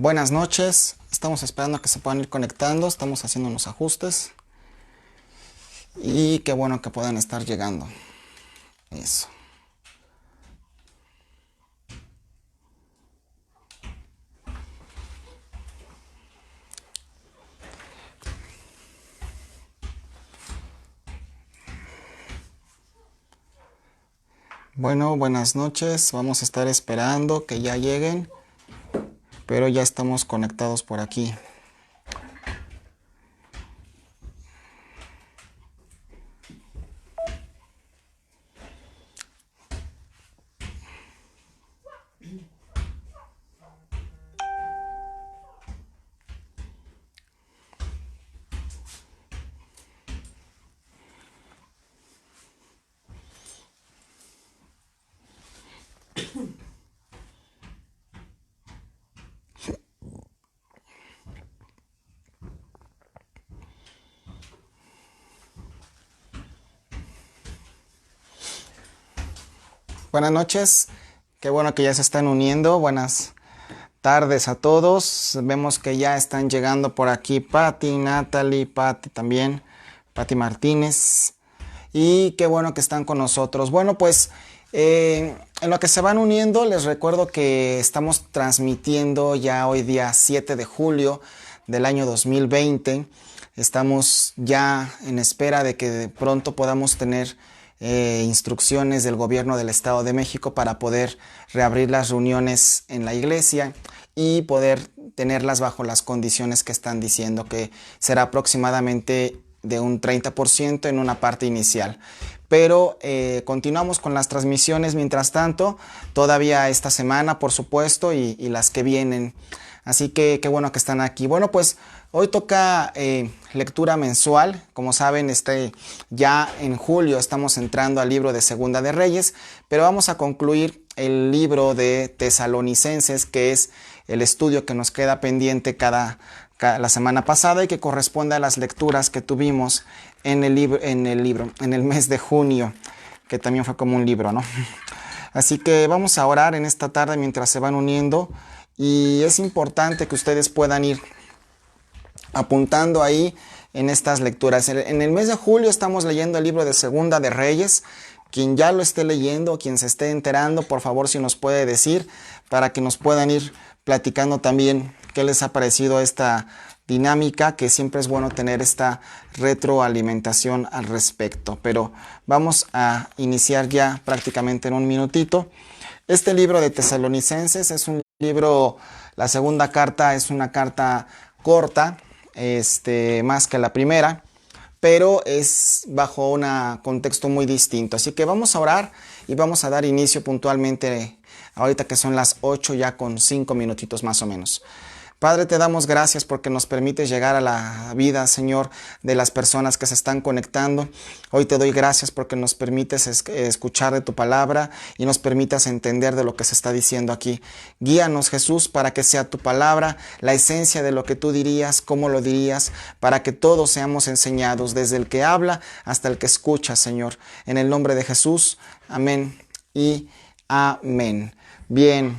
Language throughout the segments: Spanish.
Buenas noches, estamos esperando a que se puedan ir conectando, estamos haciendo unos ajustes y qué bueno que puedan estar llegando. Eso. Bueno, buenas noches, vamos a estar esperando que ya lleguen, pero ya estamos conectados por aquí. Buenas noches, qué bueno que ya se están uniendo, buenas tardes a todos. Vemos que ya están llegando por aquí Patti, Natalie, Patti también, Patti Martínez. Y qué bueno que están con nosotros. Bueno, pues en lo que se van uniendo, les recuerdo que estamos transmitiendo ya hoy día 7 de julio del año 2020. Estamos ya en espera de que de pronto podamos tener instrucciones del gobierno del Estado de México para poder reabrir las reuniones en la iglesia y poder tenerlas bajo las condiciones que están diciendo, que será aproximadamente de un 30% en una parte inicial. Pero continuamos con las transmisiones mientras tanto, todavía esta semana, por supuesto, y las que vienen. Así que qué bueno que están aquí. Bueno, pues hoy toca lectura mensual. Como saben, ya en julio estamos entrando al libro de Segunda de Reyes, pero vamos a concluir el libro de Tesalonicenses, que es el estudio que nos queda pendiente la semana pasada y que corresponde a las lecturas que tuvimos en el mes de junio, que también fue como un libro, ¿no? Así que vamos a orar en esta tarde mientras se van uniendo, y es importante que ustedes puedan ir apuntando ahí en estas lecturas. En el mes de julio estamos leyendo el libro de Segunda de Reyes. Quien ya lo esté leyendo, quien se esté enterando, por favor, si nos puede decir, para que nos puedan ir platicando también qué les ha parecido esta dinámica, que siempre es bueno tener esta retroalimentación al respecto. Pero vamos a iniciar ya prácticamente en un minutito. Este libro de Tesalonicenses es un libro, la segunda carta es una carta corta, más que la primera, pero es bajo un contexto muy distinto. Así que vamos a orar y vamos a dar inicio puntualmente ahorita que son las 8, ya con 5 minutitos más o menos. Padre, te damos gracias porque nos permites llegar a la vida, Señor, de las personas que se están conectando. Hoy te doy gracias porque nos permites escuchar de tu palabra y nos permitas entender de lo que se está diciendo aquí. Guíanos, Jesús, para que sea tu palabra la esencia de lo que tú dirías, cómo lo dirías, para que todos seamos enseñados, desde el que habla hasta el que escucha, Señor. En el nombre de Jesús, amén y amén. Bien,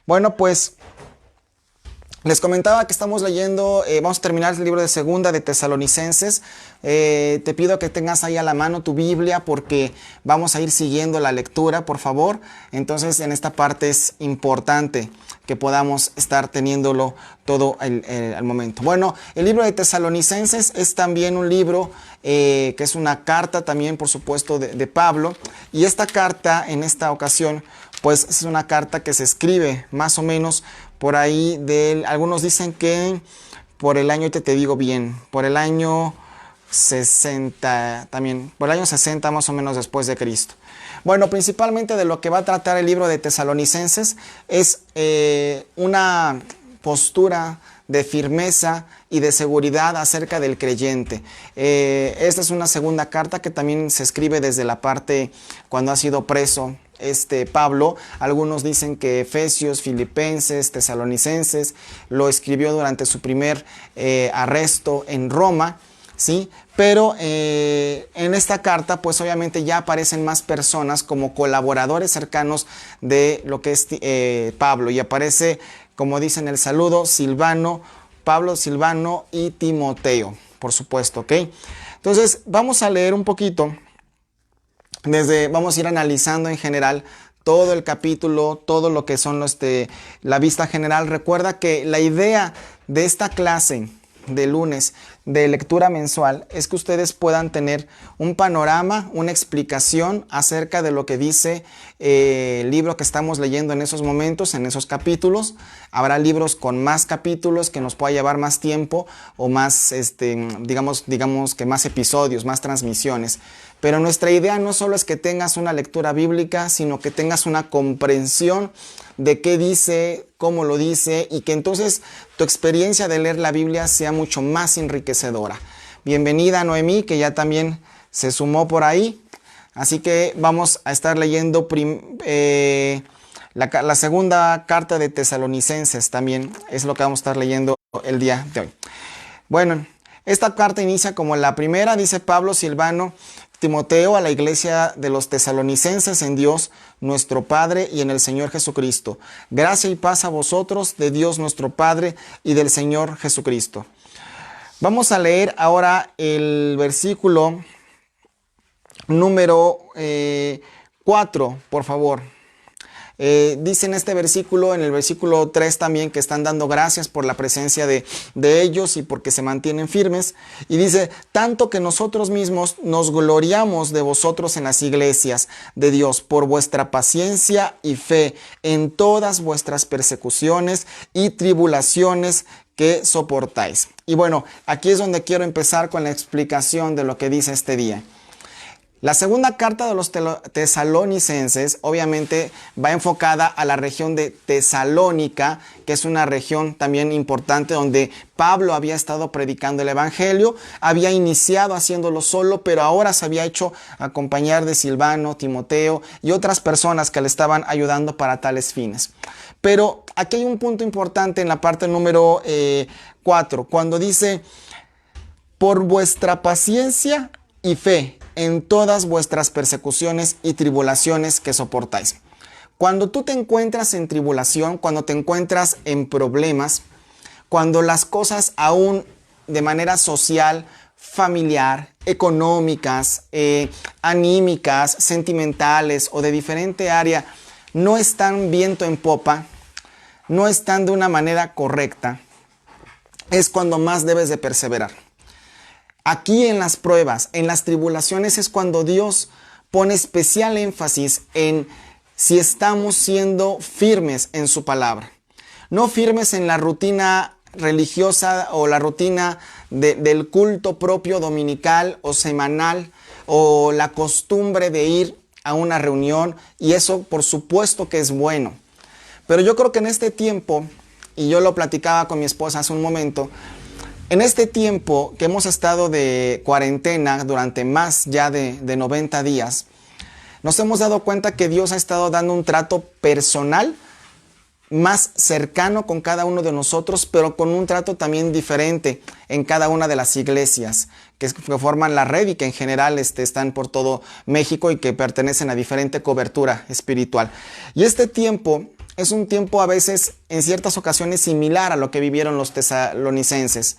bueno, pues les comentaba que estamos leyendo, vamos a terminar el libro de Segunda de Tesalonicenses. Te pido que tengas ahí a la mano tu Biblia porque vamos a ir siguiendo la lectura, por favor. Entonces, en esta parte es importante que podamos estar teniéndolo todo al momento. Bueno, el libro de Tesalonicenses es también un libro que es una carta también, por supuesto, de Pablo. Y esta carta, en esta ocasión, pues es una carta que se escribe más o menos por ahí algunos dicen que por el año, te digo bien, por el año 60, también, por el año 60 más o menos después de Cristo. Bueno, principalmente de lo que va a tratar el libro de Tesalonicenses es una postura de firmeza y de seguridad acerca del creyente. Esta es una segunda carta que también se escribe desde la parte cuando ha sido preso Pablo. Algunos dicen que Efesios, Filipenses, Tesalonicenses lo escribió durante su primer arresto en Roma, ¿sí? Pero en esta carta pues obviamente ya aparecen más personas como colaboradores cercanos de lo que es Pablo, y aparece como dicen el saludo, Silvano, Pablo, Silvano y Timoteo, por supuesto, ¿ok? Entonces, vamos a leer un poquito, vamos a ir analizando en general todo el capítulo, todo lo que son la vista general. Recuerda que la idea de esta clase de lunes de lectura mensual es que ustedes puedan tener un panorama, una explicación acerca de lo que dice el libro que estamos leyendo en esos momentos, en esos capítulos. Habrá libros con más capítulos que nos pueda llevar más tiempo o más, digamos que más episodios, más transmisiones. Pero nuestra idea no solo es que tengas una lectura bíblica, sino que tengas una comprensión de qué dice, cómo lo dice, y que entonces tu experiencia de leer la Biblia sea mucho más enriquecedora. Bienvenida Noemí, que ya también se sumó por ahí. Así que vamos a estar leyendo la segunda carta de Tesalonicenses, también es lo que vamos a estar leyendo el día de hoy. Bueno, esta carta inicia como la primera, dice Pablo, Silvano, Timoteo, a la iglesia de los tesalonicenses en Dios nuestro Padre y en el Señor Jesucristo. Gracia y paz a vosotros de Dios nuestro Padre y del Señor Jesucristo. Vamos a leer ahora el versículo número 4, por favor. Dice en este versículo, en el versículo 3 también, que están dando gracias por la presencia de ellos y porque se mantienen firmes. Y dice, tanto que nosotros mismos nos gloriamos de vosotros en las iglesias de Dios por vuestra paciencia y fe en todas vuestras persecuciones y tribulaciones que soportáis. Y bueno, aquí es donde quiero empezar con la explicación de lo que dice este día. La segunda carta de los tesalonicenses obviamente va enfocada a la región de Tesalónica, que es una región también importante donde Pablo había estado predicando el evangelio, había iniciado haciéndolo solo, pero ahora se había hecho acompañar de Silvano, Timoteo y otras personas que le estaban ayudando para tales fines. Pero aquí hay un punto importante en la parte número 4, cuando dice, por vuestra paciencia y fe en todas vuestras persecuciones y tribulaciones que soportáis. Cuando tú te encuentras en tribulación, cuando te encuentras en problemas, cuando las cosas aún de manera social, familiar, económicas, anímicas, sentimentales o de diferente área no están viento en popa, no están de una manera correcta, es cuando más debes de perseverar. Aquí en las pruebas, en las tribulaciones es cuando Dios pone especial énfasis en si estamos siendo firmes en su palabra. No firmes en la rutina religiosa o la rutina del culto propio dominical o semanal o la costumbre de ir a una reunión, y eso por supuesto que es bueno. Pero yo creo que en este tiempo, y yo lo platicaba con mi esposa hace un momento, en este tiempo que hemos estado de cuarentena durante más ya de 90 días, nos hemos dado cuenta que Dios ha estado dando un trato personal más cercano con cada uno de nosotros, pero con un trato también diferente en cada una de las iglesias que forman la red y que en general están por todo México y que pertenecen a diferente cobertura espiritual. Y este tiempo es un tiempo a veces, en ciertas ocasiones, similar a lo que vivieron los tesalonicenses.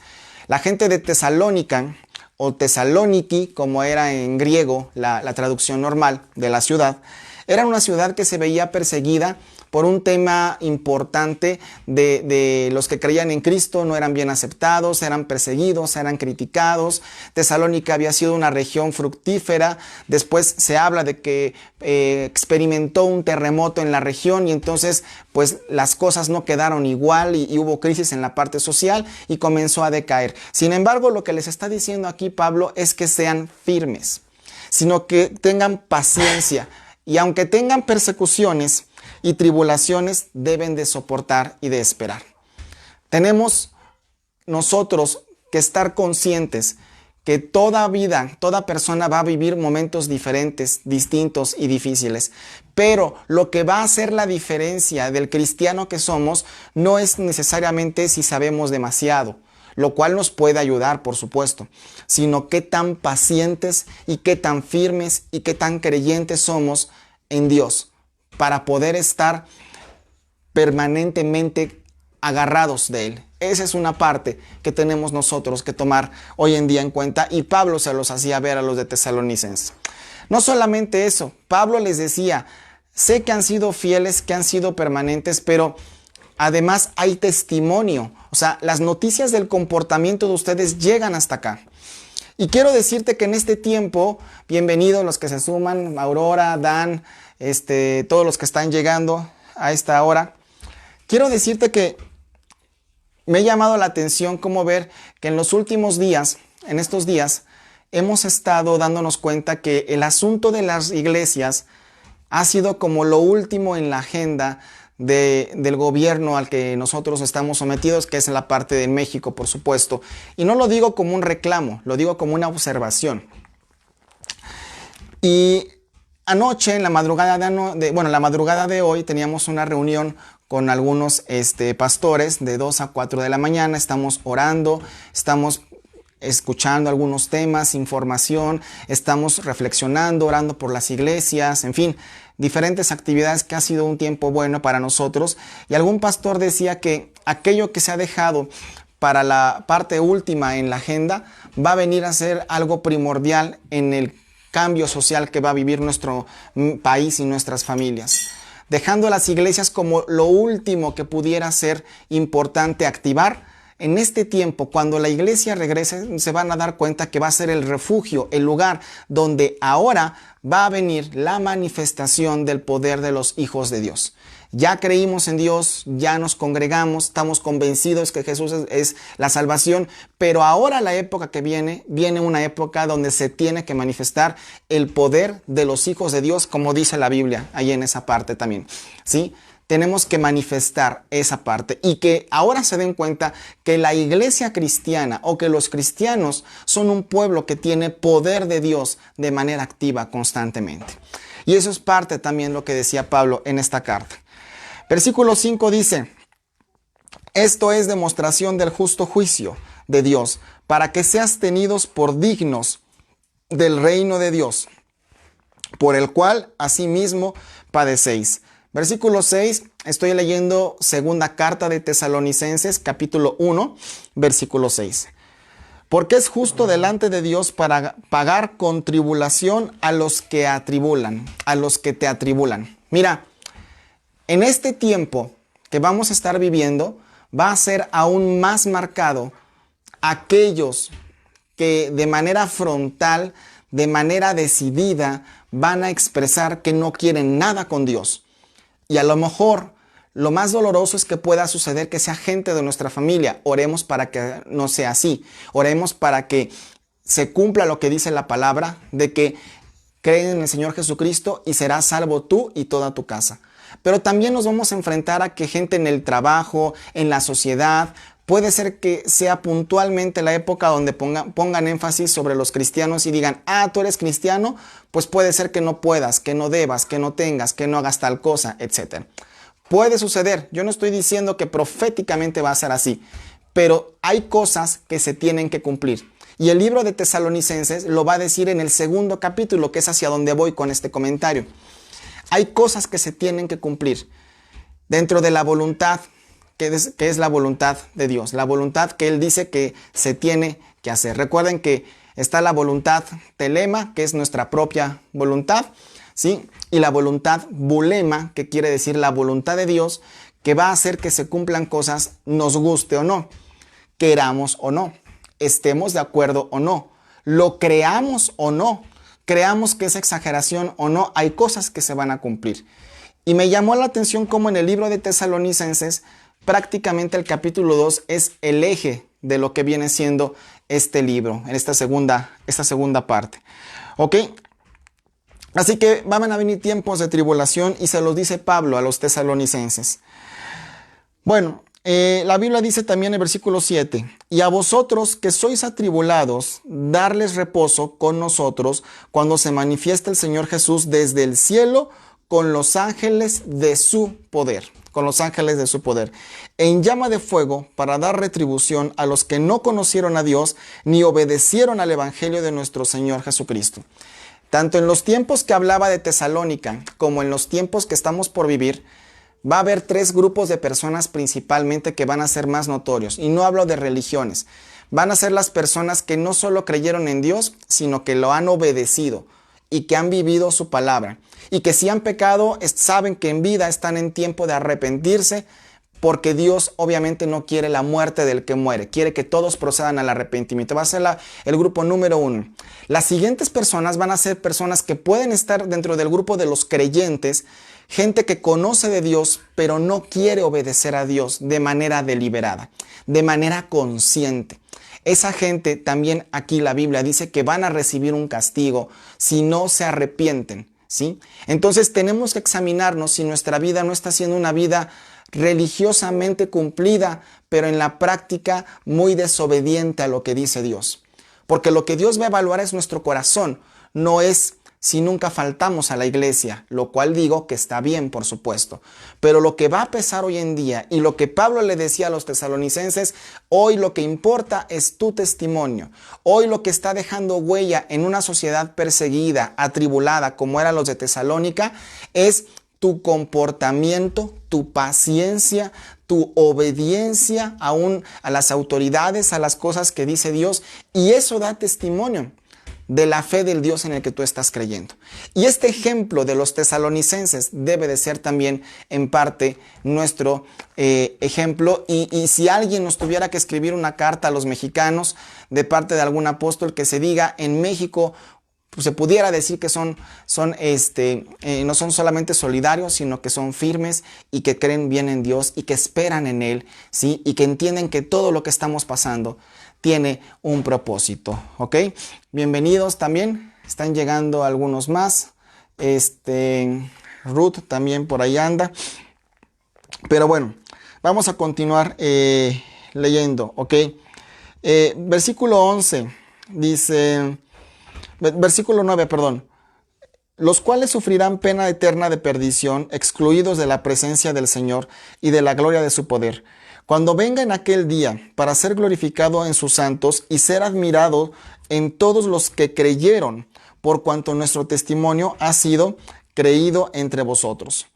La gente de Tesalónica, o Tesaloniki, como era en griego la traducción normal de la ciudad, era una ciudad que se veía perseguida por un tema importante de los que creían en Cristo, no eran bien aceptados, eran perseguidos, eran criticados. Tesalónica había sido una región fructífera, después se habla de que experimentó un terremoto en la región y entonces pues las cosas no quedaron igual y hubo crisis en la parte social y comenzó a decaer. Sin embargo, lo que les está diciendo aquí Pablo es que sean firmes, sino que tengan paciencia y aunque tengan persecuciones y tribulaciones, deben de soportar y de esperar. Tenemos nosotros que estar conscientes que toda vida, toda persona va a vivir momentos diferentes, distintos y difíciles. Pero lo que va a hacer la diferencia del cristiano que somos no es necesariamente si sabemos demasiado, lo cual nos puede ayudar, por supuesto, sino qué tan pacientes y qué tan firmes y qué tan creyentes somos en Dios para poder estar permanentemente agarrados de Él. Esa es una parte que tenemos nosotros que tomar hoy en día en cuenta, y Pablo se los hacía ver a los de Tesalonicenses. No solamente eso, Pablo les decía, sé que han sido fieles, que han sido permanentes, pero además hay testimonio. O sea, las noticias del comportamiento de ustedes llegan hasta acá. Y quiero decirte que en este tiempo, bienvenidos los que se suman, Aurora, Dan, todos los que están llegando a esta hora. Quiero decirte que me ha llamado la atención cómo ver que en los últimos días, en estos días, hemos estado dándonos cuenta que el asunto de las iglesias ha sido como lo último en la agenda del gobierno al que nosotros estamos sometidos, que es la parte de México, por supuesto. Y no lo digo como un reclamo, lo digo como una observación. Y anoche, en la madrugada la madrugada de hoy, teníamos una reunión con algunos pastores de 2 a 4 de la mañana. Estamos orando, estamos escuchando algunos temas, información, estamos reflexionando, orando por las iglesias, en fin, diferentes actividades que ha sido un tiempo bueno para nosotros. Y algún pastor decía que aquello que se ha dejado para la parte última en la agenda va a venir a ser algo primordial en el cambio social que va a vivir nuestro país y nuestras familias, dejando a las iglesias como lo último que pudiera ser importante activar. En este tiempo, cuando la iglesia regrese, se van a dar cuenta que va a ser el refugio, el lugar donde ahora va a venir la manifestación del poder de los hijos de Dios. Ya creímos en Dios, ya nos congregamos, estamos convencidos que Jesús es la salvación, pero ahora la época que viene una época donde se tiene que manifestar el poder de los hijos de Dios, como dice la Biblia, ahí en esa parte también, ¿sí? Tenemos que manifestar esa parte y que ahora se den cuenta que la iglesia cristiana o que los cristianos son un pueblo que tiene poder de Dios de manera activa constantemente. Y eso es parte también lo que decía Pablo en esta carta. Versículo 5 dice, esto es demostración del justo juicio de Dios, para que seas tenidos por dignos del reino de Dios, por el cual asimismo padecéis. Versículo 6, estoy leyendo segunda carta de Tesalonicenses, capítulo 1, versículo 6. Porque es justo delante de Dios para pagar con tribulación a los que atribulan, a los que te atribulan. Mira, en este tiempo que vamos a estar viviendo, va a ser aún más marcado aquellos que de manera frontal, de manera decidida, van a expresar que no quieren nada con Dios. Y a lo mejor lo más doloroso es que pueda suceder que sea gente de nuestra familia. Oremos para que no sea así. Oremos para que se cumpla lo que dice la palabra, de que creen en el Señor Jesucristo y serás salvo tú y toda tu casa. Pero también nos vamos a enfrentar a que gente en el trabajo, en la sociedad, puede ser que sea puntualmente la época donde pongan énfasis sobre los cristianos y digan, tú eres cristiano, pues puede ser que no puedas, que no debas, que no tengas, que no hagas tal cosa, etc. Puede suceder. Yo no estoy diciendo que proféticamente va a ser así, pero hay cosas que se tienen que cumplir. Y el libro de Tesalonicenses lo va a decir en el 2 capítulo, que es hacia donde voy con este comentario. Hay cosas que se tienen que cumplir dentro de la voluntad, que es la voluntad de Dios, la voluntad que Él dice que se tiene que hacer. Recuerden que está la voluntad telema, que es nuestra propia voluntad, ¿sí? Y la voluntad bulema, que quiere decir la voluntad de Dios, que va a hacer que se cumplan cosas, nos guste o no, queramos o no, estemos de acuerdo o no, lo creamos o no, creamos que es exageración o no, hay cosas que se van a cumplir. Y me llamó la atención cómo en el libro de Tesalonicenses, prácticamente el capítulo 2 es el eje de lo que viene siendo este libro, en esta segunda parte. ¿Ok? Así que van a venir tiempos de tribulación y se los dice Pablo a los tesalonicenses. Bueno, la Biblia dice también en el versículo 7, y a vosotros que sois atribulados, darles reposo con nosotros cuando se manifieste el Señor Jesús desde el cielo con los ángeles de su poder. Con los ángeles de su poder, en llama de fuego, para dar retribución a los que no conocieron a Dios ni obedecieron al evangelio de nuestro Señor Jesucristo. Tanto en los tiempos que hablaba de Tesalónica como en los tiempos que estamos por vivir, Va a haber tres grupos de personas principalmente que van a ser más notorios. Y no hablo de religiones. Van a ser las personas que no solo creyeron en Dios, sino que lo han obedecido y que han vivido su palabra. Y que si han pecado, saben que en vida están en tiempo de arrepentirse, porque Dios obviamente no quiere la muerte del que muere. Quiere que todos procedan al arrepentimiento. Va a ser el grupo número 1. Las siguientes personas van a ser personas que pueden estar dentro del grupo de los creyentes, gente que conoce de Dios, pero no quiere obedecer a Dios de manera deliberada, de manera consciente. Esa gente también aquí la Biblia dice que van a recibir un castigo si no se arrepienten, ¿sí? Entonces tenemos que examinarnos si nuestra vida no está siendo una vida religiosamente cumplida, pero en la práctica muy desobediente a lo que dice Dios. Porque lo que Dios va a evaluar es nuestro corazón, no es si nunca faltamos a la iglesia, lo cual digo que está bien, por supuesto. Pero lo que va a pesar hoy en día y lo que Pablo le decía a los tesalonicenses, hoy lo que importa es tu testimonio. Hoy lo que está dejando huella en una sociedad perseguida, atribulada, como eran los de Tesalónica, es tu comportamiento, tu paciencia, tu obediencia aún a las autoridades, a las cosas que dice Dios. Y eso da testimonio de la fe del Dios en el que tú estás creyendo. Y este ejemplo de los tesalonicenses debe de ser también en parte nuestro ejemplo. Y si alguien nos tuviera que escribir una carta a los mexicanos de parte de algún apóstol, que se diga en México, pues se pudiera decir que no son solamente solidarios, sino que son firmes y que creen bien en Dios y que esperan en Él, ¿sí? Y que entienden que todo lo que estamos pasando tiene un propósito, ¿ok? Bienvenidos también, están llegando algunos más. Ruth también por ahí anda. Pero bueno, vamos a continuar leyendo, ¿ok? Versículo 11 dice... Versículo 9, perdón. Los cuales sufrirán pena eterna de perdición, excluidos de la presencia del Señor y de la gloria de su poder, cuando venga en aquel día para ser glorificado en sus santos y ser admirado en todos los que creyeron, por cuanto nuestro testimonio ha sido creído entre vosotros.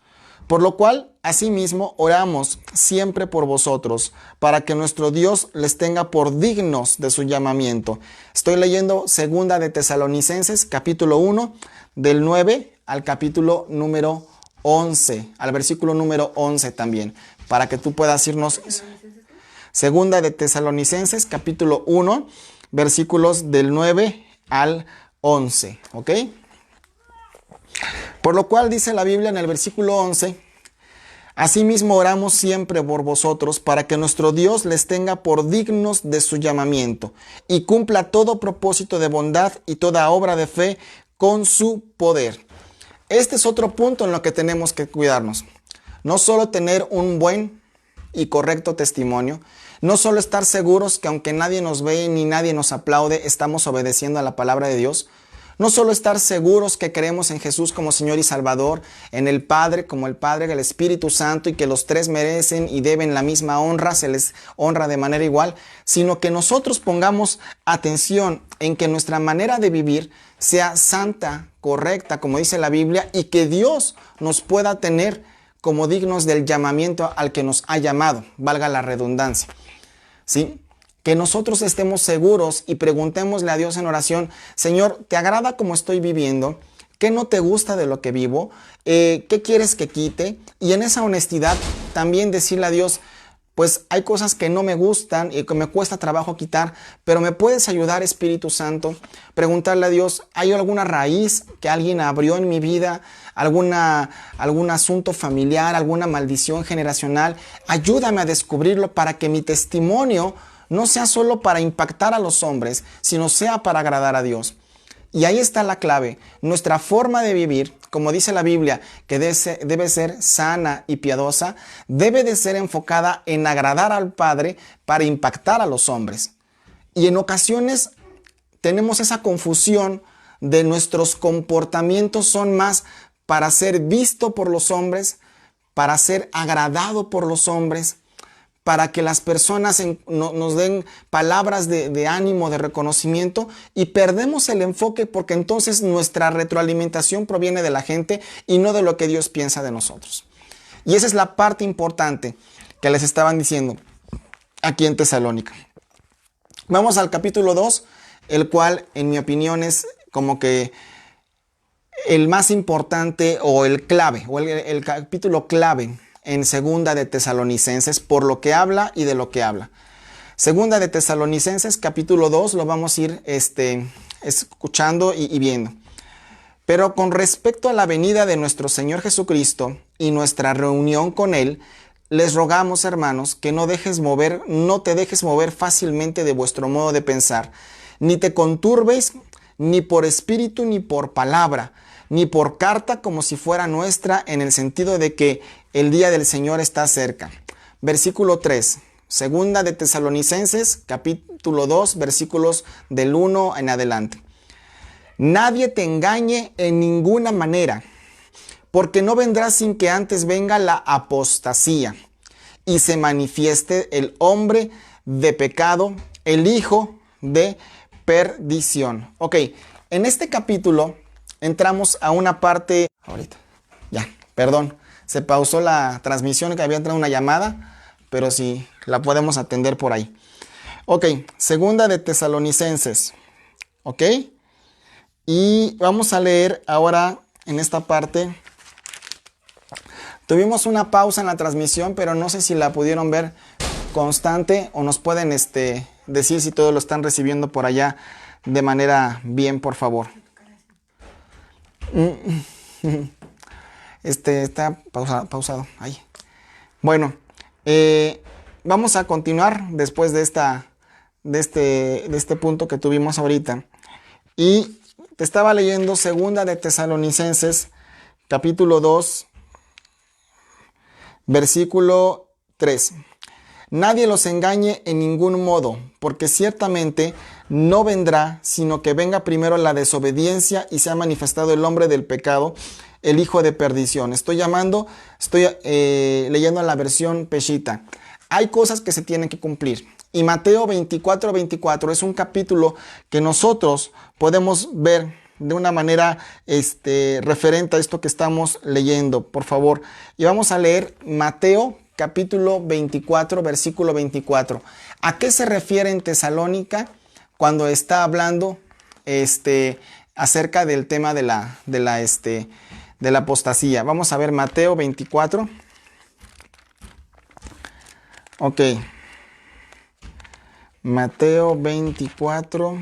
Por lo cual, asimismo, oramos siempre por vosotros, para que nuestro Dios les tenga por dignos de su llamamiento. Estoy leyendo 2 de Tesalonicenses, capítulo 1, del 9 al capítulo número 11, al versículo número 11 también, para que tú puedas irnos. 2 de Tesalonicenses, capítulo 1, versículos del 9 al 11, ¿ok? Por lo cual dice la Biblia en el versículo 11, asimismo oramos siempre por vosotros para que nuestro Dios les tenga por dignos de su llamamiento y cumpla todo propósito de bondad y toda obra de fe con su poder. Este es otro punto en lo que tenemos que cuidarnos. No solo tener un buen y correcto testimonio, no solo estar seguros que aunque nadie nos ve ni nadie nos aplaude, estamos obedeciendo a la palabra de Dios. No solo estar seguros que creemos en Jesús como Señor y Salvador, en el Padre como el Padre, el Espíritu Santo, y que los tres merecen y deben la misma honra, se les honra de manera igual, sino que nosotros pongamos atención en que nuestra manera de vivir sea santa, correcta, como dice la Biblia, y que Dios nos pueda tener como dignos del llamamiento al que nos ha llamado, valga la redundancia, ¿sí? Que nosotros estemos seguros y preguntémosle a Dios en oración, Señor, ¿te agrada cómo estoy viviendo? ¿Qué no te gusta de lo que vivo? ¿Qué quieres que quite? Y en esa honestidad también decirle a Dios, pues hay cosas que no me gustan y que me cuesta trabajo quitar, pero ¿me puedes ayudar, Espíritu Santo? Preguntarle a Dios, ¿hay alguna raíz que alguien abrió en mi vida? ¿Algún asunto familiar? ¿Alguna maldición generacional? Ayúdame a descubrirlo para que mi testimonio no sea solo para impactar a los hombres, sino sea para agradar a Dios. Y ahí está la clave. Nuestra forma de vivir, como dice la Biblia, que debe ser sana y piadosa, debe de ser enfocada en agradar al Padre para impactar a los hombres. Y en ocasiones tenemos esa confusión de nuestros comportamientos son más para ser visto por los hombres, para ser agradado por los hombres, para que las personas nos den palabras de ánimo, de reconocimiento, y perdemos el enfoque porque entonces nuestra retroalimentación proviene de la gente y no de lo que Dios piensa de nosotros. Y esa es la parte importante que les estaban diciendo aquí en Tesalónica. Vamos al capítulo 2, el cual en mi opinión es como que el más importante o el clave, o el capítulo clave en Segunda de Tesalonicenses por lo que habla y de lo que habla. Segunda de Tesalonicenses, capítulo 2, lo vamos a ir escuchando y viendo. Pero con respecto a la venida de nuestro Señor Jesucristo y nuestra reunión con Él, les rogamos, hermanos, que no te dejes mover fácilmente de vuestro modo de pensar, ni te conturbes, ni por espíritu, ni por palabra, ni por carta como si fuera nuestra, en el sentido de que el día del Señor está cerca. Versículo 3, Segunda de Tesalonicenses, capítulo 2, versículos del 1 en adelante. Nadie te engañe en ninguna manera, porque no vendrá sin que antes venga la apostasía y se manifieste el hombre de pecado, el hijo de perdición. Ok, en este capítulo entramos a una parte... Perdón, se pausó la transmisión, que había entrado una llamada, pero sí, la podemos atender por ahí. Ok, Segunda de Tesalonicenses. Ok, y vamos a leer ahora en esta parte. Tuvimos una pausa en la transmisión, pero no sé si la pudieron ver constante o nos pueden decir si todos lo están recibiendo por allá de manera bien, por favor. Está pausado. Ahí. Bueno, vamos a continuar después de este punto que tuvimos ahorita. Y te estaba leyendo Segunda de Tesalonicenses, capítulo 2, versículo 3. Nadie los engañe en ningún modo, porque ciertamente no vendrá, sino que venga primero la desobediencia y sea manifestado el hombre del pecado, el hijo de perdición. Estoy leyendo la versión Peshitta. Hay cosas que se tienen que cumplir. Y Mateo 24:24 es un capítulo que nosotros podemos ver de una manera referente a esto que estamos leyendo, por favor. Y vamos a leer Mateo capítulo 24, versículo 24. ¿A qué se refiere en Tesalónica cuando está hablando acerca del tema de la apostasía? Vamos a ver Mateo 24. Ok. Mateo 24.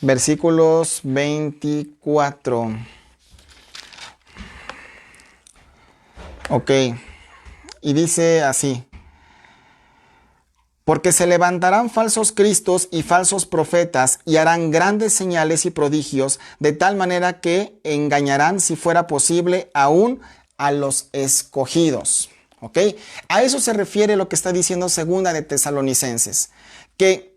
Versículos 24. Ok. Y dice así. Porque se levantarán falsos cristos y falsos profetas y harán grandes señales y prodigios, de tal manera que engañarán, si fuera posible, aún a los escogidos. ¿Ok? A eso se refiere lo que está diciendo Segunda de Tesalonicenses. Que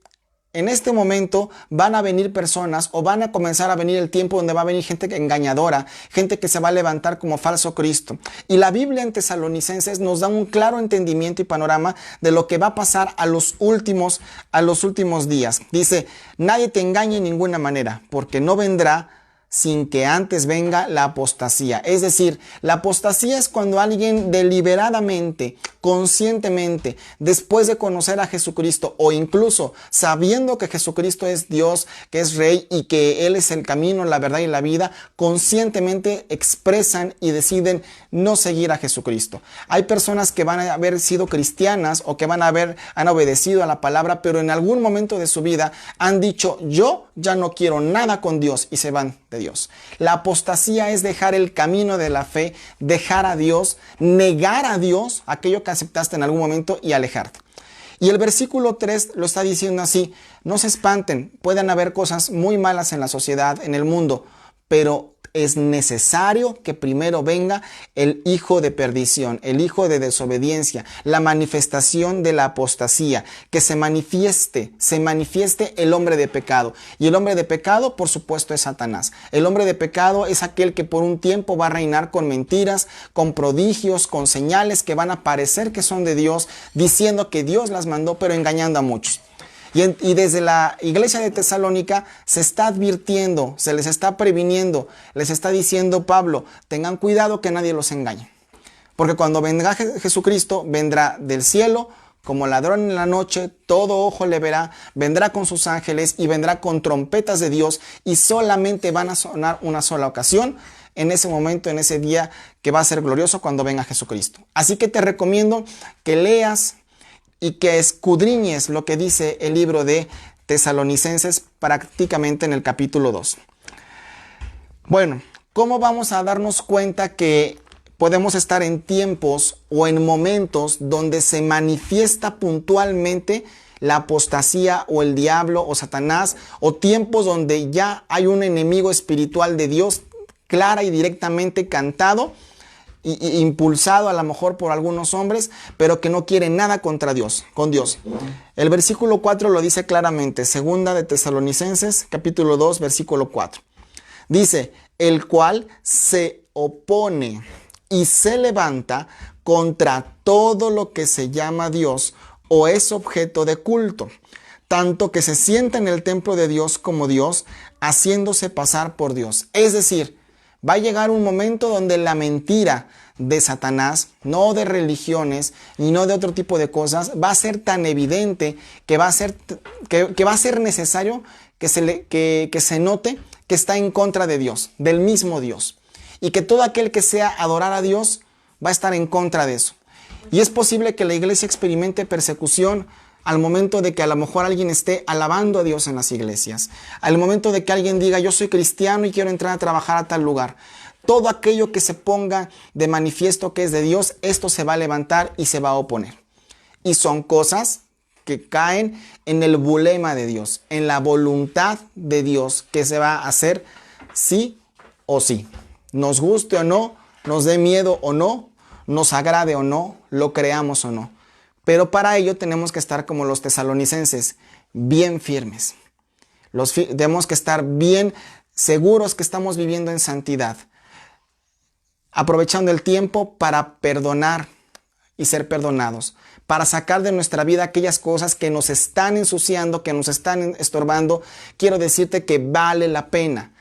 en este momento van a venir personas, o van a comenzar a venir el tiempo donde va a venir gente engañadora, gente que se va a levantar como falso Cristo. Y la Biblia en Tesalonicenses nos da un claro entendimiento y panorama de lo que va a pasar a los últimos días. Dice, nadie te engañe en ninguna manera, porque no vendrá sin que antes venga la apostasía. Es decir, la apostasía es cuando alguien deliberadamente, conscientemente, después de conocer a Jesucristo, o incluso sabiendo que Jesucristo es Dios, que es Rey y que Él es el camino, la verdad y la vida, conscientemente expresan y deciden no seguir a Jesucristo. Hay personas que van a haber sido cristianas o que han obedecido a la palabra, pero en algún momento de su vida han dicho, yo ya no quiero nada con Dios, y se van de Dios. La apostasía es dejar el camino de la fe, dejar a Dios, negar a Dios aquello que aceptaste en algún momento y alejarte. Y el versículo 3 lo está diciendo así: no se espanten, pueden haber cosas muy malas en la sociedad, en el mundo, pero es necesario que primero venga el hijo de perdición, el hijo de desobediencia, la manifestación de la apostasía, que se manifieste el hombre de pecado. Y el hombre de pecado, por supuesto, es Satanás. El hombre de pecado es aquel que por un tiempo va a reinar con mentiras, con prodigios, con señales que van a parecer que son de Dios, diciendo que Dios las mandó, pero engañando a muchos. Y desde la iglesia de Tesalónica se está advirtiendo, se les está previniendo, les está diciendo Pablo, tengan cuidado que nadie los engañe. Porque cuando venga Jesucristo, vendrá del cielo como ladrón en la noche, todo ojo le verá, vendrá con sus ángeles y vendrá con trompetas de Dios, y solamente van a sonar una sola ocasión, en ese momento, en ese día que va a ser glorioso cuando venga Jesucristo. Así que te recomiendo que leas y que escudriñes lo que dice el libro de Tesalonicenses prácticamente en el capítulo 2. Bueno, ¿cómo vamos a darnos cuenta que podemos estar en tiempos o en momentos donde se manifiesta puntualmente la apostasía o el diablo o Satanás, o tiempos donde ya hay un enemigo espiritual de Dios clara y directamente cantado y impulsado a lo mejor por algunos hombres, pero que no quieren nada contra Dios, con Dios? El versículo 4 lo dice claramente, segunda de Tesalonicenses, capítulo 2, versículo 4. Dice, el cual se opone y se levanta contra todo lo que se llama Dios o es objeto de culto, tanto que se sienta en el templo de Dios como Dios, haciéndose pasar por Dios. Es decir, va a llegar un momento donde la mentira de Satanás, no de religiones ni no de otro tipo de cosas, va a ser tan evidente que va a ser necesario que se note que está en contra de Dios, del mismo Dios. Y que todo aquel que sea adorar a Dios va a estar en contra de eso. Y es posible que la iglesia experimente persecución al momento de que a lo mejor alguien esté alabando a Dios en las iglesias. Al momento de que alguien diga, yo soy cristiano y quiero entrar a trabajar a tal lugar. Todo aquello que se ponga de manifiesto que es de Dios, esto se va a levantar y se va a oponer. Y son cosas que caen en el bulema de Dios, en la voluntad de Dios que se va a hacer sí o sí. Nos guste o no, nos dé miedo o no, nos agrade o no, lo creamos o no. Pero para ello tenemos que estar como los tesalonicenses, bien firmes. Tenemos que estar bien seguros que estamos viviendo en santidad, aprovechando el tiempo para perdonar y ser perdonados, para sacar de nuestra vida aquellas cosas que nos están ensuciando, que nos están estorbando. Quiero decirte que vale la pena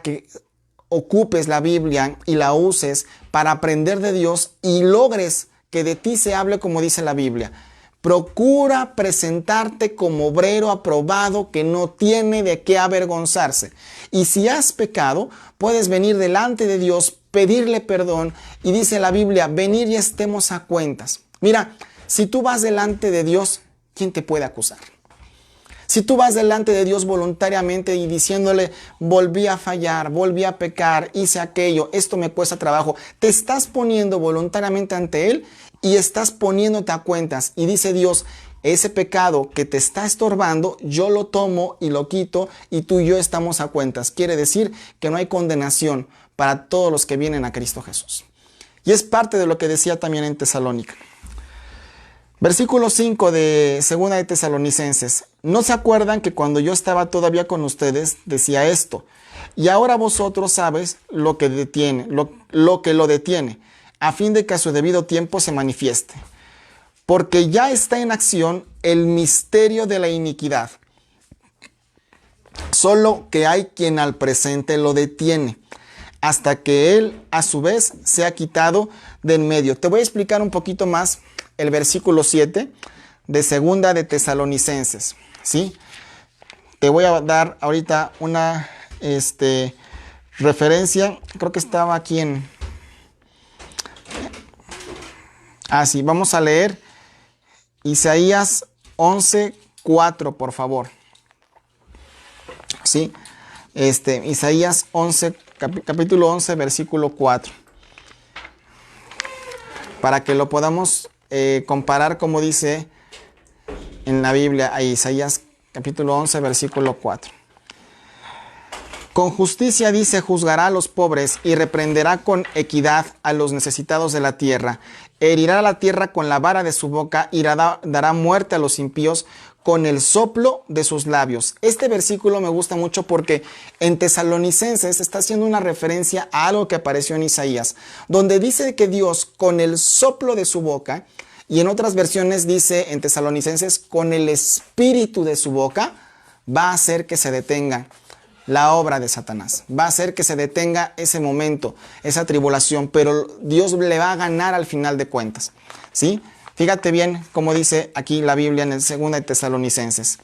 que ocupes la Biblia y la uses para aprender de Dios y logres que de ti se hable como dice la Biblia. Procura presentarte como obrero aprobado que no tiene de qué avergonzarse. Y si has pecado, puedes venir delante de Dios, pedirle perdón, y dice la Biblia, venir y estemos a cuentas. Mira, si tú vas delante de Dios, ¿quién te puede acusar? Si tú vas delante de Dios voluntariamente y diciéndole, volví a fallar, volví a pecar, hice aquello, esto me cuesta trabajo, te estás poniendo voluntariamente ante Él y estás poniéndote a cuentas. Y dice Dios, ese pecado que te está estorbando, yo lo tomo y lo quito y tú y yo estamos a cuentas. Quiere decir que no hay condenación para todos los que vienen a Cristo Jesús. Y es parte de lo que decía también en Tesalónica. Versículo 5 de 2 de Tesalonicenses. ¿No se acuerdan que cuando yo estaba todavía con ustedes decía esto? Y ahora vosotros sabéis lo que lo detiene, a fin de que a su debido tiempo se manifieste. Porque ya está en acción el misterio de la iniquidad. Solo que hay quien al presente lo detiene, hasta que él a su vez sea quitado de en medio. Te voy a explicar un poquito más el versículo 7 de 2 de Tesalonicenses, ¿sí? Te voy a dar ahorita una referencia, creo que estaba aquí en... sí, vamos a leer Isaías 11:4, por favor. ¿Sí? Isaías 11, capítulo 11, versículo 4. Para que lo podamos comparar como dice en la Biblia, a Isaías capítulo 11, versículo 4. Con justicia dice, juzgará a los pobres y reprenderá con equidad a los necesitados de la tierra. Herirá la tierra con la vara de su boca y dará muerte a los impíos con el soplo de sus labios. Este versículo me gusta mucho porque en Tesalonicenses está haciendo una referencia a algo que apareció en Isaías, donde dice que Dios con el soplo de su boca Y en otras versiones dice en Tesalonicenses, con el espíritu de su boca va a hacer que se detenga la obra de Satanás. Va a hacer que se detenga ese momento, esa tribulación, pero Dios le va a ganar al final de cuentas, ¿sí? Fíjate bien cómo dice aquí la Biblia en el 2 de Tesalonicenses.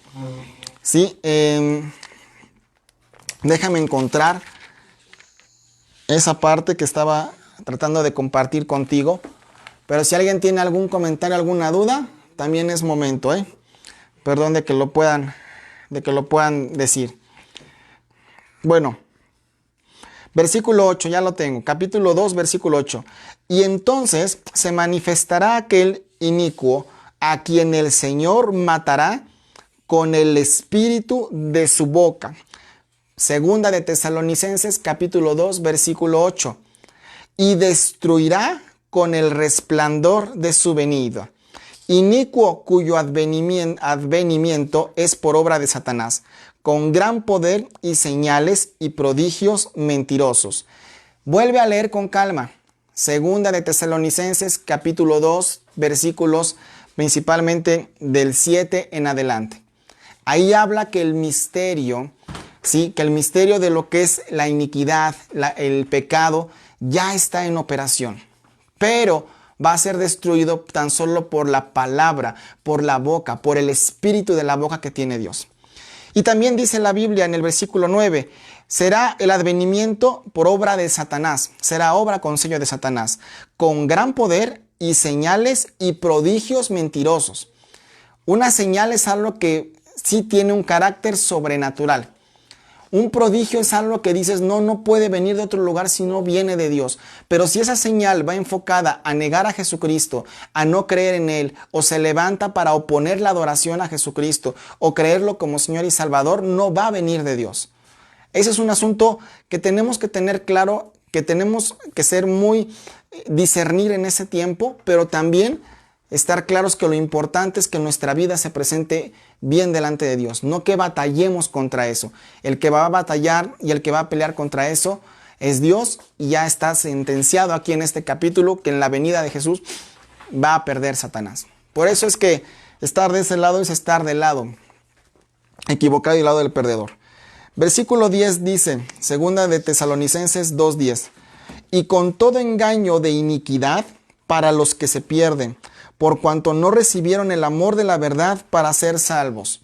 ¿Sí? Déjame encontrar esa parte que estaba tratando de compartir contigo. Pero si alguien tiene algún comentario, alguna duda, también es momento, ¿eh? Perdón de que lo puedan decir. Bueno, versículo 8, ya lo tengo. Capítulo 2, versículo 8. Y entonces se manifestará aquel inicuo a quien el Señor matará con el espíritu de su boca. Segunda de Tesalonicenses, capítulo 2, versículo 8. Y destruirá con el resplandor de su venida. Inicuo cuyo advenimiento es por obra de Satanás, con gran poder y señales y prodigios mentirosos. Vuelve a leer con calma. Segunda de Tesalonicenses, capítulo 2, versículos principalmente del 7 en adelante. Ahí habla que el misterio, ¿sí? Que el misterio de lo que es la iniquidad, el pecado, ya está en operación. Pero va a ser destruido tan solo por la palabra, por la boca, por el espíritu de la boca que tiene Dios. Y también dice la Biblia en el versículo 9, será el advenimiento por obra de Satanás, será obra con sello de Satanás, con gran poder y señales y prodigios mentirosos. Una señal es algo que sí tiene un carácter sobrenatural. Un prodigio es algo que dices, no puede venir de otro lugar si no viene de Dios. Pero si esa señal va enfocada a negar a Jesucristo, a no creer en Él, o se levanta para oponer la adoración a Jesucristo, o creerlo como Señor y Salvador, no va a venir de Dios. Ese es un asunto que tenemos que tener claro, que tenemos que ser muy discernir en ese tiempo, pero también estar claros que lo importante es que nuestra vida se presente bien delante de Dios, no que batallemos contra eso. El que va a batallar y el que va a pelear contra eso es Dios, y ya está sentenciado aquí en este capítulo que en la venida de Jesús va a perder Satanás. Por eso es que estar de ese lado es estar del lado equivocado y del lado del perdedor. Versículo 10 dice, segunda de Tesalonicenses 2:10, y con todo engaño de iniquidad para los que se pierden, por cuanto no recibieron el amor de la verdad para ser salvos.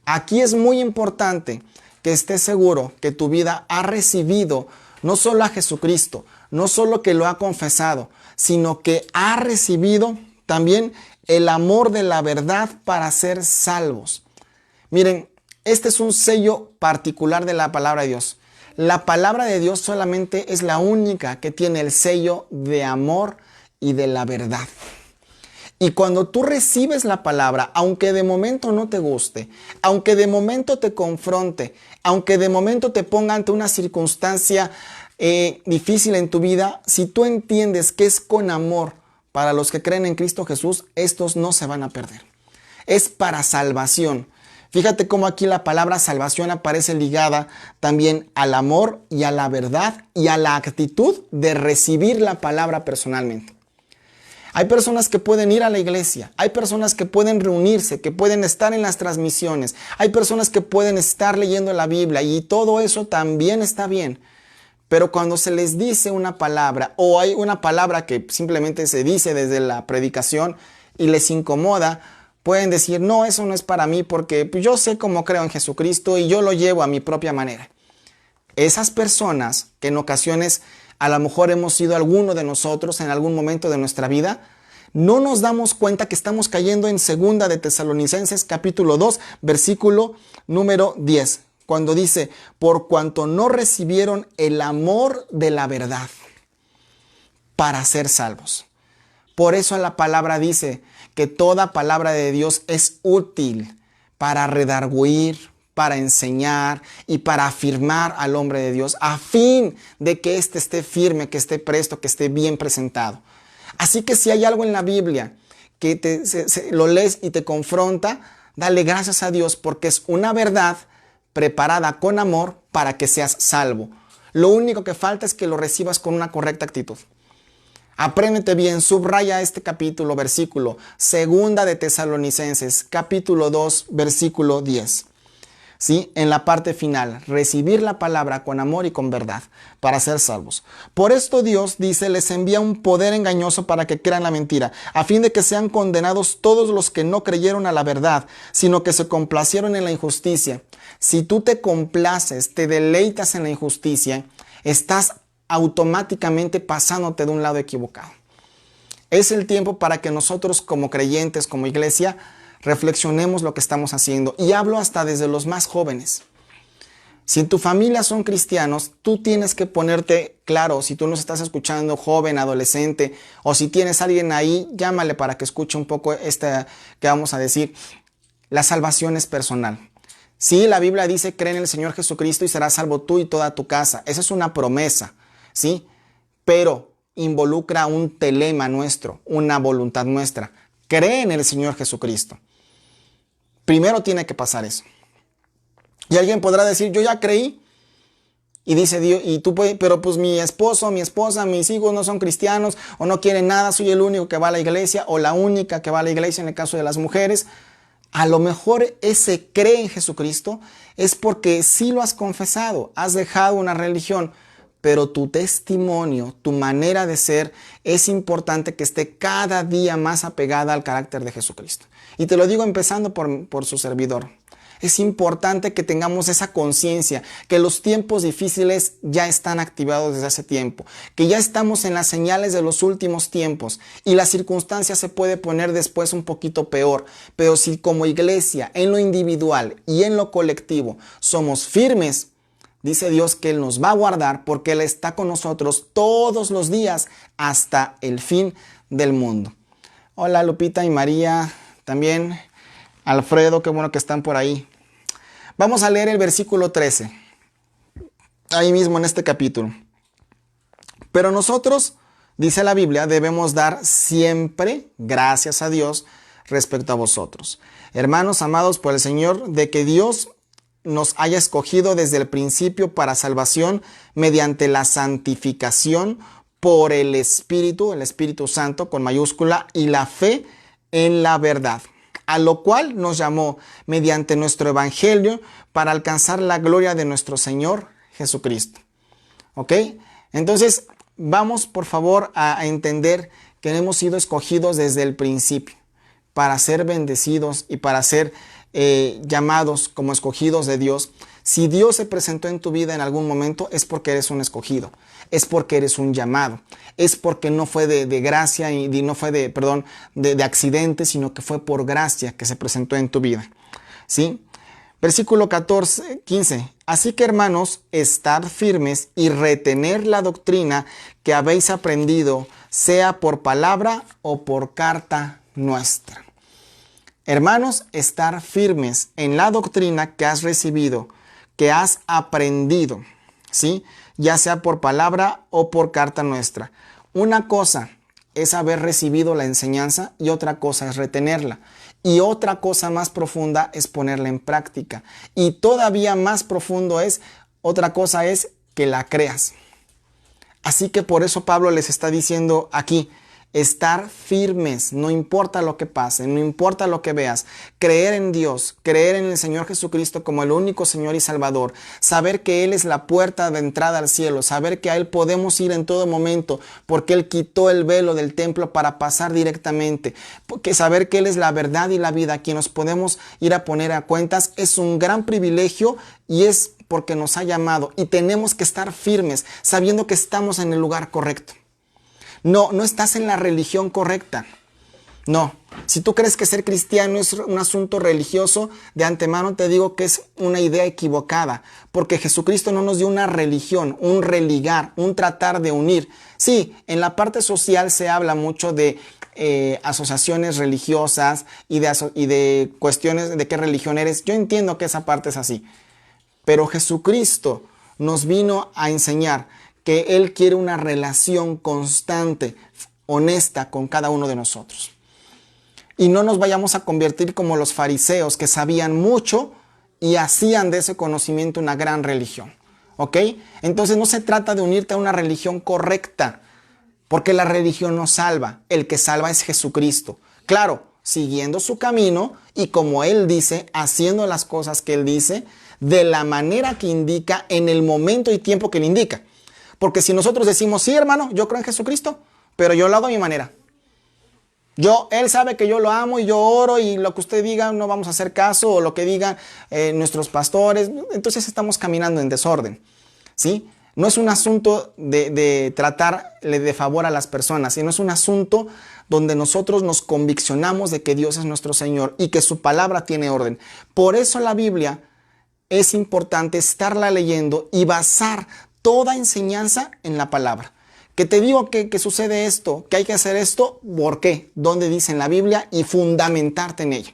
Aquí es muy importante que estés seguro que tu vida ha recibido no solo a Jesucristo, no solo que lo ha confesado, sino que ha recibido también el amor de la verdad para ser salvos. Miren, este es un sello particular de la palabra de Dios. La palabra de Dios solamente es la única que tiene el sello de amor y de la verdad. Y cuando tú recibes la palabra, aunque de momento no te guste, aunque de momento te confronte, aunque de momento te ponga ante una circunstancia difícil en tu vida, si tú entiendes que es con amor para los que creen en Cristo Jesús, estos no se van a perder. Es para salvación. Fíjate cómo aquí la palabra salvación aparece ligada también al amor y a la verdad y a la actitud de recibir la palabra personalmente. Hay personas que pueden ir a la iglesia, hay personas que pueden reunirse, que pueden estar en las transmisiones, hay personas que pueden estar leyendo la Biblia, y todo eso también está bien. Pero cuando se les dice una palabra, o hay una palabra que simplemente se dice desde la predicación y les incomoda, pueden decir, no, eso no es para mí porque yo sé cómo creo en Jesucristo y yo lo llevo a mi propia manera. Esas personas que en ocasiones a lo mejor hemos sido alguno de nosotros en algún momento de nuestra vida, no nos damos cuenta que estamos cayendo en segunda de Tesalonicenses capítulo 2, versículo número 10, cuando dice, por cuanto no recibieron el amor de la verdad para ser salvos. Por eso la palabra dice que toda palabra de Dios es útil para redarguir, para enseñar y para afirmar al hombre de Dios, a fin de que éste esté firme, que esté presto, que esté bien presentado. Así que si hay algo en la Biblia que lo lees y te confronta, dale gracias a Dios porque es una verdad preparada con amor para que seas salvo. Lo único que falta es que lo recibas con una correcta actitud. Apréndete bien, subraya este capítulo, versículo. Segunda de Tesalonicenses, capítulo 2, versículo 10. ¿Sí? En la parte final, recibir la palabra con amor y con verdad para ser salvos. Por esto Dios, dice, les envía un poder engañoso para que crean la mentira, a fin de que sean condenados todos los que no creyeron a la verdad, sino que se complacieron en la injusticia. Si tú te complaces, te deleitas en la injusticia, estás automáticamente pasándote de un lado equivocado. Es el tiempo para que nosotros como creyentes, como iglesia, reflexionemos lo que estamos haciendo. Y hablo hasta desde los más jóvenes. Si en tu familia son cristianos, tú tienes que ponerte claro. Si tú nos estás escuchando, joven, adolescente, o si tienes a alguien ahí, llámale para que escuche un poco que vamos a decir. La salvación es personal. Sí, la Biblia dice, cree en el Señor Jesucristo y serás salvo tú y toda tu casa. Esa es una promesa, ¿sí? Pero involucra un telema nuestro, una voluntad nuestra. Cree en el Señor Jesucristo. Primero tiene que pasar eso. Y alguien podrá decir, yo ya creí. Y dice Dios, pero pues mi esposo, mi esposa, mis hijos no son cristianos o no quieren nada, soy el único que va a la iglesia o la única que va a la iglesia en el caso de las mujeres. A lo mejor ese cree en Jesucristo es porque sí lo has confesado, has dejado una religión, pero tu testimonio, tu manera de ser es importante que esté cada día más apegada al carácter de Jesucristo. Y te lo digo empezando por su servidor. Es importante que tengamos esa conciencia, que los tiempos difíciles ya están activados desde hace tiempo, que ya estamos en las señales de los últimos tiempos y la circunstancia se puede poner después un poquito peor. Pero si como iglesia, en lo individual y en lo colectivo, somos firmes, dice Dios que Él nos va a guardar porque Él está con nosotros todos los días hasta el fin del mundo. Hola Lupita y María, también Alfredo, qué bueno que están por ahí. Vamos a leer el versículo 13, ahí mismo en este capítulo. Pero nosotros, dice la Biblia, debemos dar siempre gracias a Dios respecto a vosotros. Hermanos amados por el Señor, de que Dios nos haya escogido desde el principio para salvación mediante la santificación por el Espíritu Santo con mayúscula, y la fe en la verdad, a lo cual nos llamó mediante nuestro evangelio para alcanzar la gloria de nuestro Señor Jesucristo. ¿Ok? Entonces, vamos por favor a entender que hemos sido escogidos desde el principio para ser bendecidos y para ser llamados como escogidos de Dios. Si Dios se presentó en tu vida en algún momento, es porque eres un escogido, es porque eres un llamado, es porque no fue de gracia y no fue de accidente, sino que fue por gracia que se presentó en tu vida. ¿Sí? Versículo 15. Así que hermanos, estad firmes y retener la doctrina que habéis aprendido, sea por palabra o por carta nuestra. Hermanos, estar firmes en la doctrina que has recibido, que has aprendido, ¿sí? Ya sea por palabra o por carta nuestra. Una cosa es haber recibido la enseñanza y otra cosa es retenerla. Y otra cosa más profunda es ponerla en práctica. Y todavía más profundo otra cosa es que la creas. Así que por eso Pablo les está diciendo aquí, estar firmes, no importa lo que pase, no importa lo que veas, creer en Dios, creer en el Señor Jesucristo como el único Señor y Salvador, saber que Él es la puerta de entrada al cielo, saber que a Él podemos ir en todo momento porque Él quitó el velo del templo para pasar directamente, porque saber que Él es la verdad y la vida, a quien nos podemos ir a poner a cuentas, es un gran privilegio y es porque nos ha llamado y tenemos que estar firmes sabiendo que estamos en el lugar correcto. No estás en la religión correcta. No. Si tú crees que ser cristiano es un asunto religioso, de antemano te digo que es una idea equivocada. Porque Jesucristo no nos dio una religión, un religar, un tratar de unir. Sí, en la parte social se habla mucho de asociaciones religiosas y de cuestiones de qué religión eres. Yo entiendo que esa parte es así. Pero Jesucristo nos vino a enseñar que Él quiere una relación constante, honesta con cada uno de nosotros. Y no nos vayamos a convertir como los fariseos que sabían mucho y hacían de ese conocimiento una gran religión. ¿Ok? Entonces no se trata de unirte a una religión correcta. Porque la religión no salva, el que salva es Jesucristo. Claro, siguiendo su camino y como Él dice, haciendo las cosas que Él dice, de la manera que indica, en el momento y tiempo que le indica. Porque si nosotros decimos, sí hermano, yo creo en Jesucristo, pero yo lo hago a mi manera. Él sabe que yo lo amo y yo oro y lo que usted diga no vamos a hacer caso, o lo que digan nuestros pastores, entonces estamos caminando en desorden, ¿sí? No es un asunto de tratarle de favor a las personas, sino es un asunto donde nosotros nos conviccionamos de que Dios es nuestro Señor y que su palabra tiene orden. Por eso la Biblia es importante estarla leyendo y basar toda enseñanza en la palabra. Que te digo que sucede esto, que hay que hacer esto, ¿por qué? ¿Dónde dice en la Biblia? Y fundamentarte en ella.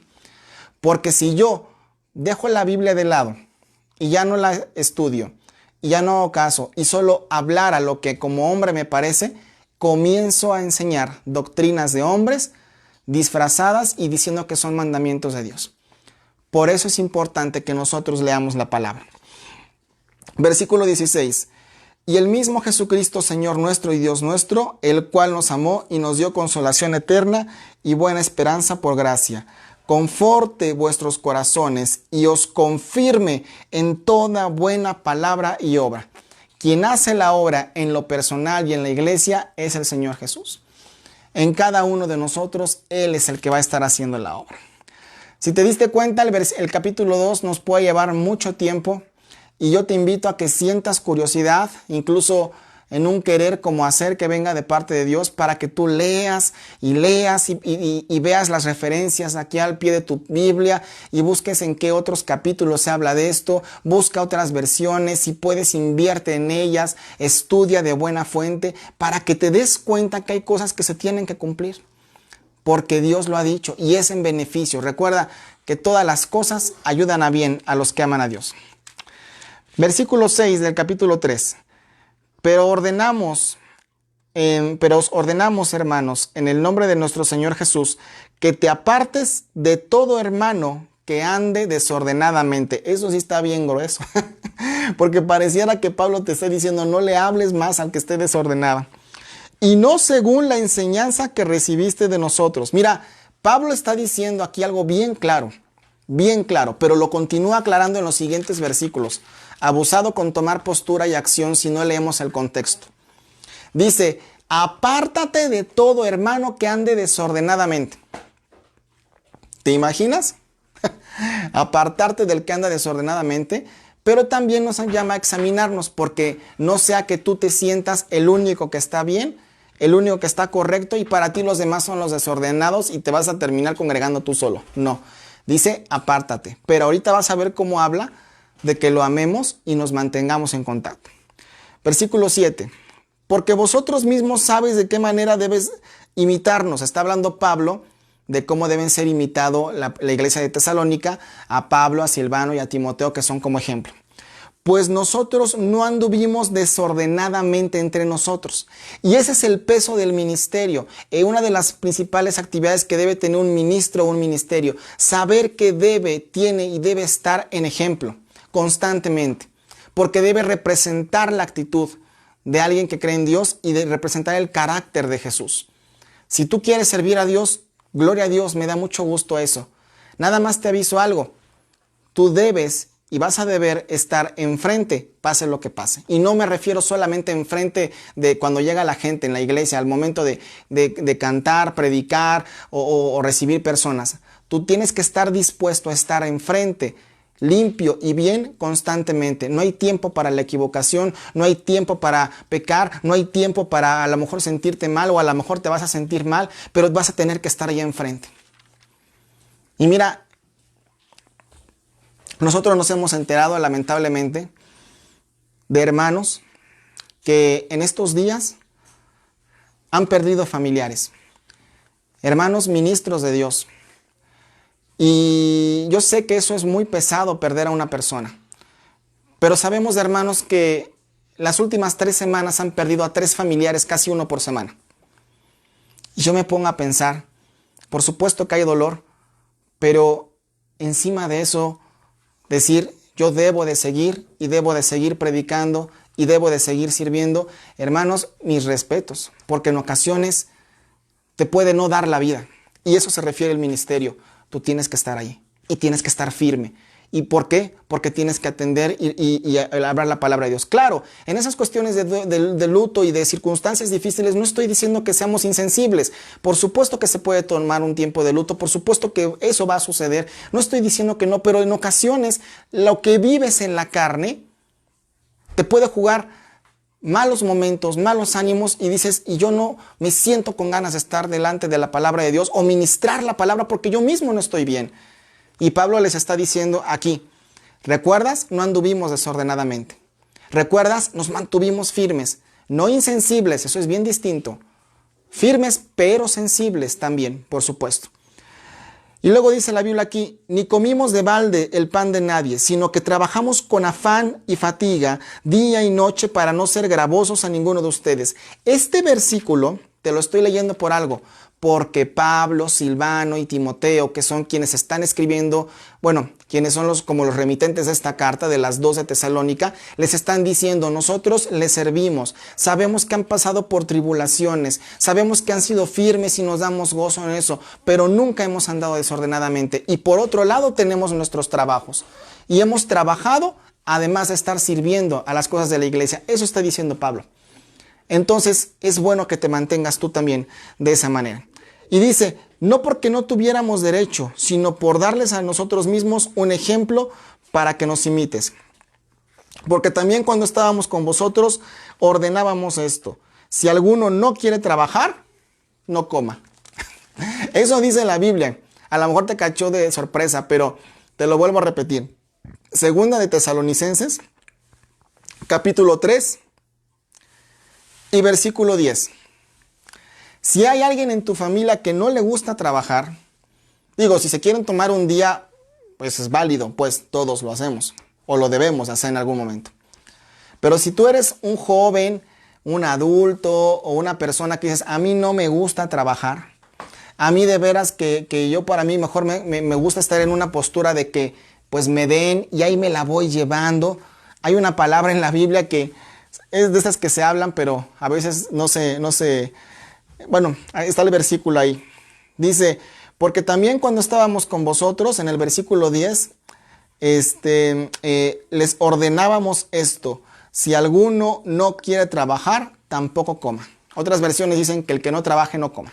Porque si yo dejo la Biblia de lado y ya no la estudio, y ya no hago caso, y solo hablar a lo que como hombre me parece, comienzo a enseñar doctrinas de hombres disfrazadas y diciendo que son mandamientos de Dios. Por eso es importante que nosotros leamos la palabra. Versículo 16. Y el mismo Jesucristo, Señor nuestro y Dios nuestro, el cual nos amó y nos dio consolación eterna y buena esperanza por gracia, conforte vuestros corazones y os confirme en toda buena palabra y obra. Quien hace la obra en lo personal y en la iglesia es el Señor Jesús. En cada uno de nosotros, Él es el que va a estar haciendo la obra. Si te diste cuenta, el capítulo 2 nos puede llevar mucho tiempo y yo te invito a que sientas curiosidad, incluso en un querer como hacer que venga de parte de Dios, para que tú leas y veas las referencias aquí al pie de tu Biblia y busques en qué otros capítulos se habla de esto, busca otras versiones, si puedes invierte en ellas, estudia de buena fuente para que te des cuenta que hay cosas que se tienen que cumplir, porque Dios lo ha dicho y es en beneficio. Recuerda que todas las cosas ayudan a bien a los que aman a Dios. Versículo 6 del capítulo 3. Pero os ordenamos, hermanos, en el nombre de nuestro Señor Jesús, que te apartes de todo hermano que ande desordenadamente. Eso sí está bien grueso, porque pareciera que Pablo te está diciendo, no le hables más al que esté desordenado. Y no según la enseñanza que recibiste de nosotros. Mira, Pablo está diciendo aquí algo bien claro, pero lo continúa aclarando en los siguientes versículos. Abusado con tomar postura y acción si no leemos el contexto. Dice, apártate de todo hermano que ande desordenadamente. ¿Te imaginas? Apartarte del que anda desordenadamente, pero también nos llama a examinarnos, porque no sea que tú te sientas el único que está bien, el único que está correcto y para ti los demás son los desordenados y te vas a terminar congregando tú solo. No, dice apártate, pero ahorita vas a ver cómo habla de que lo amemos y nos mantengamos en contacto. Versículo 7. Porque vosotros mismos sabéis de qué manera debes imitarnos. Está hablando Pablo de cómo deben ser imitado la iglesia de Tesalónica, a Pablo, a Silvano y a Timoteo, que son como ejemplo. Pues nosotros no anduvimos desordenadamente entre nosotros. Y ese es el peso del ministerio. Una de las principales actividades que debe tener un ministro o un ministerio. Saber que tiene y debe estar en ejemplo constantemente. Porque debe representar la actitud de alguien que cree en Dios y de representar el carácter de Jesús. Si tú quieres servir a Dios, gloria a Dios, me da mucho gusto eso. Nada más te aviso algo. Tú debes y vas a deber estar enfrente, pase lo que pase. Y no me refiero solamente enfrente de cuando llega la gente en la iglesia, al momento de cantar, predicar o recibir personas. Tú tienes que estar dispuesto a estar enfrente, limpio y bien constantemente. No hay tiempo para la equivocación, no hay tiempo para pecar, no hay tiempo para a lo mejor sentirte mal o a lo mejor te vas a sentir mal, pero vas a tener que estar allá enfrente. Y mira, nosotros nos hemos enterado lamentablemente de hermanos que en estos días han perdido familiares, hermanos ministros de Dios. Y yo sé que eso es muy pesado, perder a una persona. Pero sabemos de hermanos que las últimas 3 semanas han perdido a 3 familiares, casi uno por semana. Y yo me pongo a pensar, por supuesto que hay dolor, pero encima de eso, decir, yo debo de seguir y debo de seguir predicando y debo de seguir sirviendo, hermanos, mis respetos, porque en ocasiones te puede no dar la vida. Y eso se refiere al ministerio. Tú tienes que estar ahí y tienes que estar firme. ¿Y por qué? Porque tienes que atender y hablar la palabra de Dios. Claro, en esas cuestiones de luto y de circunstancias difíciles no estoy diciendo que seamos insensibles. Por supuesto que se puede tomar un tiempo de luto, por supuesto que eso va a suceder. No estoy diciendo que no, pero en ocasiones lo que vives en la carne te puede jugar malos momentos, malos ánimos y dices, y yo no me siento con ganas de estar delante de la palabra de Dios o ministrar la palabra porque yo mismo no estoy bien. Y Pablo les está diciendo aquí, ¿recuerdas? No anduvimos desordenadamente. ¿Recuerdas? Nos mantuvimos firmes, no insensibles, eso es bien distinto. Firmes pero sensibles también, por supuesto. Y luego dice la Biblia aquí, ni comimos de balde el pan de nadie, sino que trabajamos con afán y fatiga día y noche para no ser gravosos a ninguno de ustedes. Este versículo te lo estoy leyendo por algo, porque Pablo, Silvano y Timoteo, que son quienes están escribiendo, bueno, quienes son como los remitentes de esta carta de las 2 de Tesalónica, les están diciendo, nosotros les servimos, sabemos que han pasado por tribulaciones, sabemos que han sido firmes y nos damos gozo en eso, pero nunca hemos andado desordenadamente. Y por otro lado tenemos nuestros trabajos y hemos trabajado además de estar sirviendo a las cosas de la iglesia. Eso está diciendo Pablo. Entonces es bueno que te mantengas tú también de esa manera. Y dice, no porque no tuviéramos derecho, sino por darles a nosotros mismos un ejemplo para que nos imites. Porque también cuando estábamos con vosotros ordenábamos esto. Si alguno no quiere trabajar, no coma. Eso dice la Biblia. A lo mejor te cachó de sorpresa, pero te lo vuelvo a repetir. Segunda de Tesalonicenses, capítulo 3 y versículo 10. Si hay alguien en tu familia que no le gusta trabajar, digo, si se quieren tomar un día, pues es válido, pues todos lo hacemos o lo debemos hacer en algún momento. Pero si tú eres un joven, un adulto o una persona que dices, a mí no me gusta trabajar, a mí de veras que yo para mí mejor me gusta estar en una postura de que pues me den y ahí me la voy llevando. Hay una palabra en la Biblia que es de esas que se hablan, pero a veces no se. Bueno, ahí está el versículo ahí. Dice, porque también cuando estábamos con vosotros, en el versículo 10, les ordenábamos esto. Si alguno no quiere trabajar, tampoco coma. Otras versiones dicen que el que no trabaje no coma.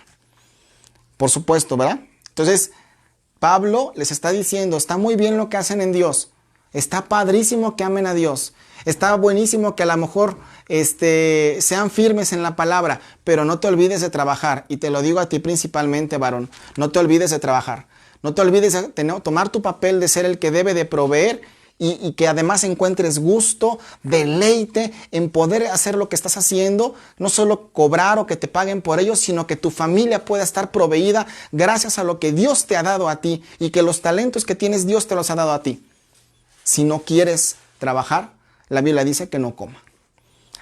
Por supuesto, ¿verdad? Entonces, Pablo les está diciendo, está muy bien lo que hacen en Dios. Está padrísimo que amen a Dios. Está buenísimo que a lo mejor sean firmes en la palabra, pero no te olvides de trabajar. Y te lo digo a ti principalmente, varón, no te olvides de trabajar. No te olvides de tomar tu papel de ser el que debe de proveer y que además encuentres gusto, deleite en poder hacer lo que estás haciendo, no solo cobrar o que te paguen por ello, sino que tu familia pueda estar proveída gracias a lo que Dios te ha dado a ti y que los talentos que tienes Dios te los ha dado a ti. Si no quieres trabajar, la Biblia dice que no coma.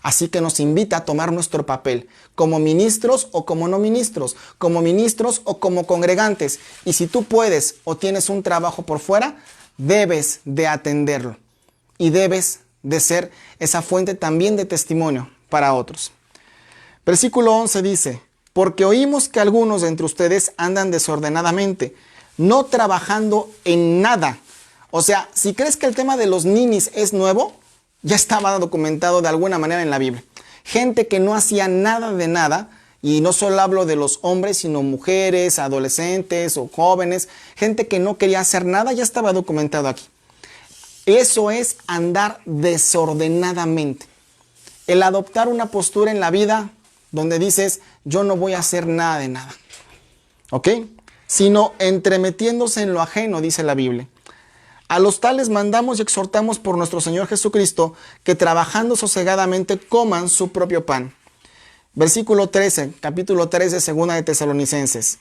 Así que nos invita a tomar nuestro papel como ministros o como no ministros, como ministros o como congregantes. Y si tú puedes o tienes un trabajo por fuera, debes de atenderlo y debes de ser esa fuente también de testimonio para otros. Versículo 11 dice, porque oímos que algunos de entre ustedes andan desordenadamente, no trabajando en nada. O sea, si crees que el tema de los ninis es nuevo, ya estaba documentado de alguna manera en la Biblia. Gente que no hacía nada de nada, y no solo hablo de los hombres, sino mujeres, adolescentes o jóvenes, gente que no quería hacer nada, ya estaba documentado aquí. Eso es andar desordenadamente. El adoptar una postura en la vida donde dices, yo no voy a hacer nada de nada. ¿Ok? Sino entremetiéndose en lo ajeno, dice la Biblia. A los tales mandamos y exhortamos por nuestro Señor Jesucristo que trabajando sosegadamente coman su propio pan. Versículo 13, capítulo 13, segunda de Tesalonicenses.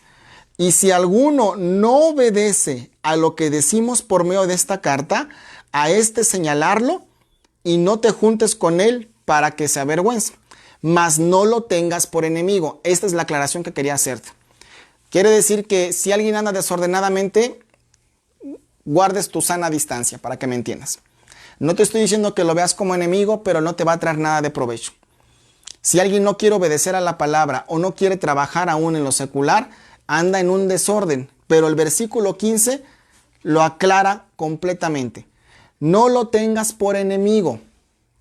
Y si alguno no obedece a lo que decimos por medio de esta carta, a este señalarlo y no te juntes con él para que se avergüence, mas no lo tengas por enemigo. Esta es la aclaración que quería hacerte. Quiere decir que si alguien anda desordenadamente, guardes tu sana distancia, para que me entiendas. No te estoy diciendo que lo veas como enemigo, pero no te va a traer nada de provecho. Si alguien no quiere obedecer a la palabra o no quiere trabajar aún en lo secular, anda en un desorden. Pero el versículo 15 lo aclara completamente. No lo tengas por enemigo.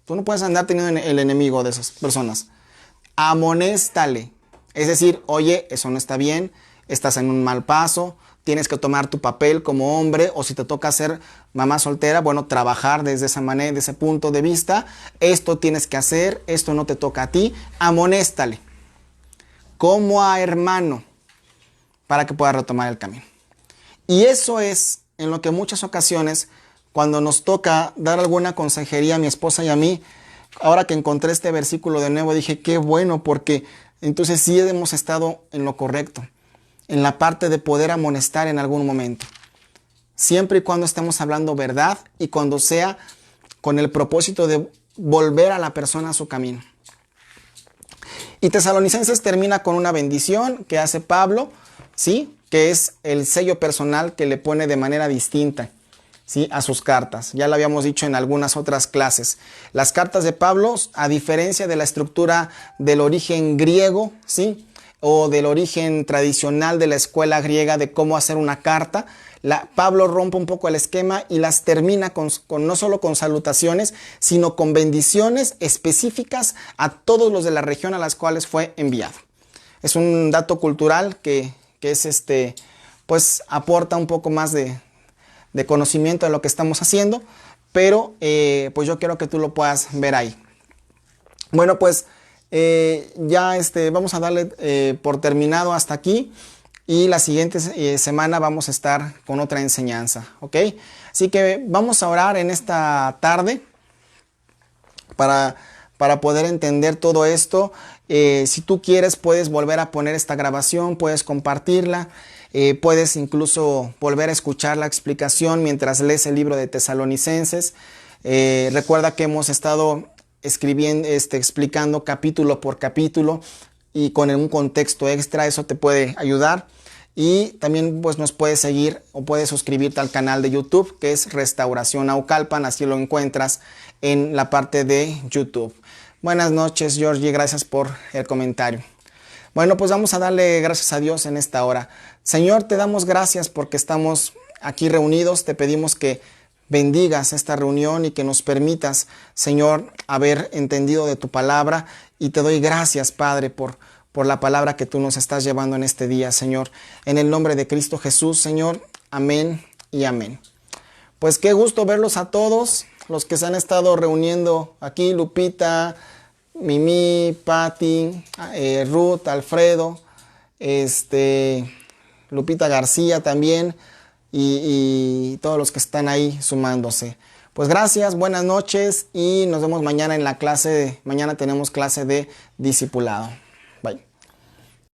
Tú no puedes andar teniendo el enemigo de esas personas. Amonéstale. Es decir, oye, eso no está bien, estás en un mal paso, tienes que tomar tu papel como hombre, o si te toca ser mamá soltera, bueno, trabajar desde esa manera, desde ese punto de vista. Esto tienes que hacer, esto no te toca a ti. Amonéstale como a hermano para que pueda retomar el camino. Y eso es en lo que muchas ocasiones, cuando nos toca dar alguna consejería a mi esposa y a mí, ahora que encontré este versículo de nuevo, dije, qué bueno, porque entonces sí hemos estado en lo correcto, en la parte de poder amonestar en algún momento. Siempre y cuando estemos hablando verdad y cuando sea con el propósito de volver a la persona a su camino. Y Tesalonicenses termina con una bendición que hace Pablo, ¿sí? Que es el sello personal que le pone de manera distinta, ¿sí? A sus cartas. Ya lo habíamos dicho en algunas otras clases. Las cartas de Pablo, a diferencia de la estructura del origen griego, ¿sí? O del origen tradicional de la escuela griega de cómo hacer una carta, Pablo rompe un poco el esquema y las termina no solo con salutaciones, sino con bendiciones específicas a todos los de la región a las cuales fue enviado. Es un dato cultural que es pues aporta un poco más de conocimiento de lo que estamos haciendo, pero pues yo quiero que tú lo puedas ver ahí. Bueno, pues ya vamos a darle por terminado hasta aquí. Y la siguiente semana vamos a estar con otra enseñanza, ¿ok? Así que vamos a orar en esta tarde para poder entender todo esto. Si tú quieres, puedes volver a poner esta grabación, puedes compartirla, puedes incluso volver a escuchar la explicación mientras lees el libro de Tesalonicenses. Recuerda que hemos estado explicando capítulo por capítulo y con un contexto extra, eso te puede ayudar. Y también pues nos puedes seguir o puedes suscribirte al canal de YouTube, que es Restauración Naucalpan, así lo encuentras en la parte de YouTube. Buenas noches, Georgie, gracias por el comentario. Bueno, pues vamos a darle gracias a Dios en esta hora. Señor, te damos gracias porque estamos aquí reunidos, te pedimos que bendigas esta reunión y que nos permitas, Señor, haber entendido de tu palabra, y te doy gracias, Padre, por la palabra que tú nos estás llevando en este día, Señor. En el nombre de Cristo Jesús, Señor. Amén y amén. Pues qué gusto verlos a todos, los que se han estado reuniendo aquí, Lupita, Mimi, Patti, Ruth, Alfredo, Lupita García también, y todos los que están ahí sumándose. Pues gracias, buenas noches y nos vemos mañana en la clase. Mañana tenemos clase de discipulado. Bye.